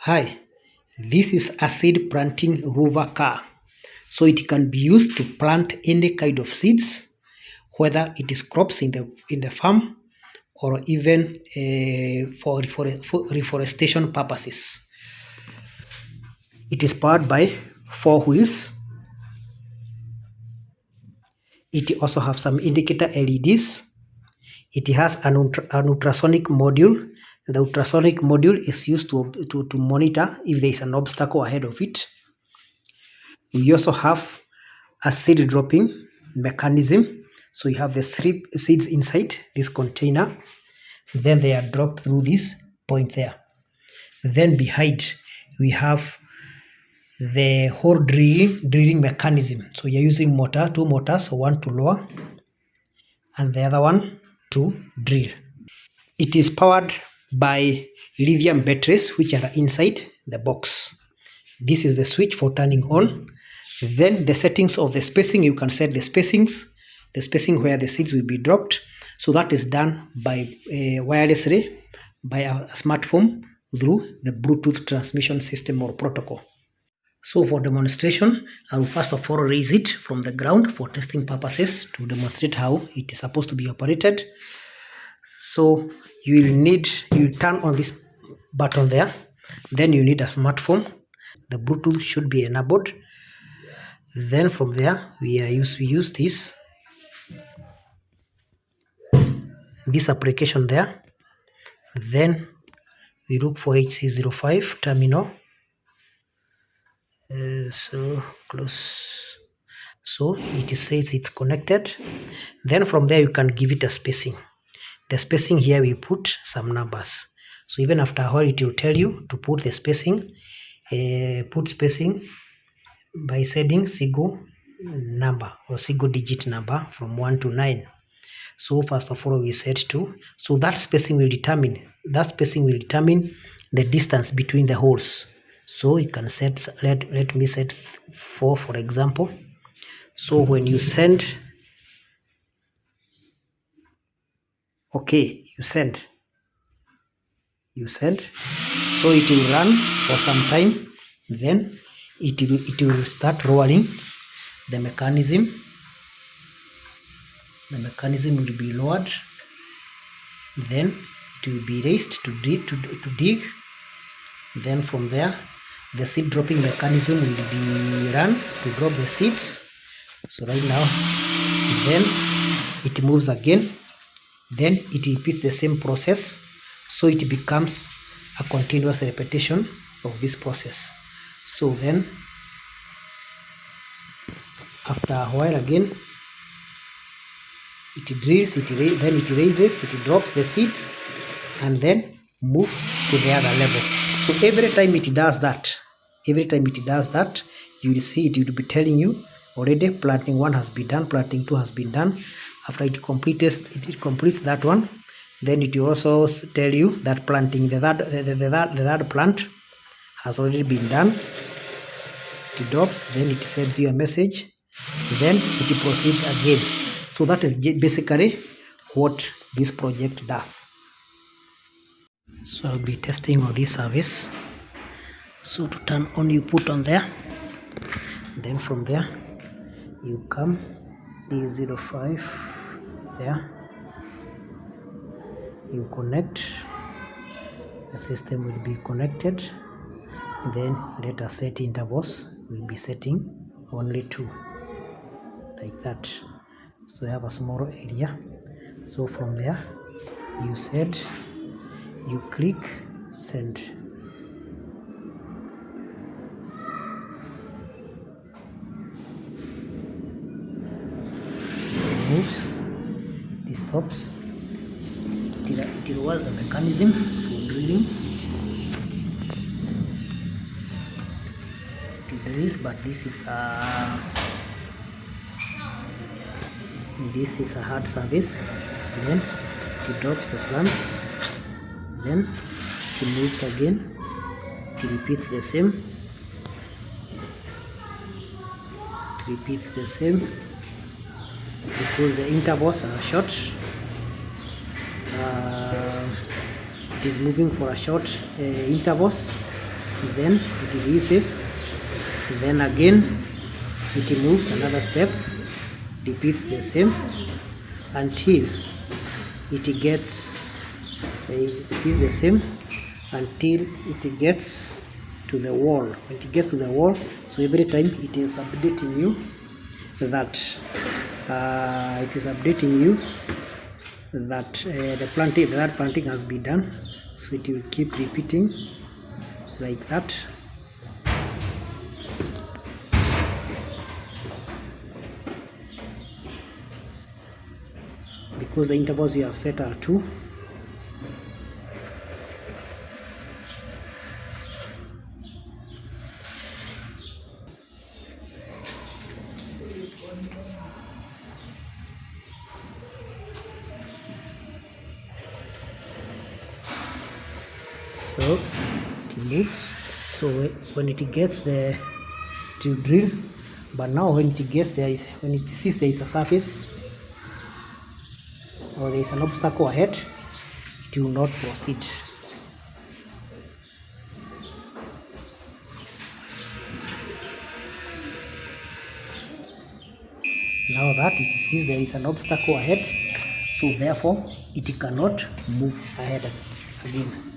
Hi, this is a seed planting rover car. So it can be used to plant any kind of seeds, whether it is crops in the farm or even for reforestation purposes. It is powered by four wheels. It also has some indicator LEDs. It has an ultrasonic module. The ultrasonic module is used to monitor if there is an obstacle ahead of it. We also have a seed dropping mechanism. So you have the seeds inside this container. Then they are dropped through this point there. Then behind we have the hole drilling mechanism. So you're using two motors, one to lower and the other one to drill. It is powered by lithium batteries which are inside the box. This is the switch for turning on. Then the settings of the spacing, you can set the spacing where the seeds will be dropped. So that is done by wirelessly by a smartphone through the Bluetooth transmission system or protocol. So for demonstration, I will first of all raise it from the ground for testing purposes to demonstrate how it is supposed to be operated. So you turn on this button there. Then you need a smartphone. The Bluetooth should be enabled. Then from there we use this application there. Then we look for HC05 terminal. So close. So it says it's connected. Then from there you can give it a spacing. The spacing here we put some numbers. So even after a while it will tell you to put the spacing. Put spacing by setting single number or single digit number from 1 to 9. So first of all we set 2. So that spacing will determine the distance between the holes. So you can set, let me set 4 for example. So when you send, okay, you send, so it will run for some time. Then it will start rolling. The mechanism will be lowered. Then it will be raised to dig. Then from there the seed dropping mechanism will be run to drop the seeds. So right now, then it moves again. Then it repeats the same process. So it becomes a continuous repetition of this process. So then after a while again it drills, then it raises, it drops the seeds and then move to the other level. So every time it does that, you will see it will be telling you already planting 1 has been done, planting 2 has been done. After it completes that one, then it will also tell you that planting the third plant has already been done. It drops, then it sends you a message, then it proceeds again. So that is basically what this project does. So I'll be testing on this service. So to turn on, you put on there, then from there you come D05 there, you connect, the system will be connected. Then let us set intervals. We'll be setting only 2 like that. So we have a small area. So from there you set, you click send. It moves, it stops. It was the mechanism for drilling. But this is a hard service. Then it drops the plants, then it moves again, it repeats the same, because the intervals are short. It is moving for a short intervals. then it releases, then again it moves another step, repeats the same until it gets, it is the same until it gets to the wall. When it gets to the wall, so every time it is updating you that the planting has been done. So it will keep repeating like that. Because the intervals you have set are 2. So it moves. So when it gets there to drill, but now when it gets there, when it sees there is a surface or there is an obstacle ahead, it will not proceed. Now that it sees there is an obstacle ahead, so therefore it cannot move ahead again.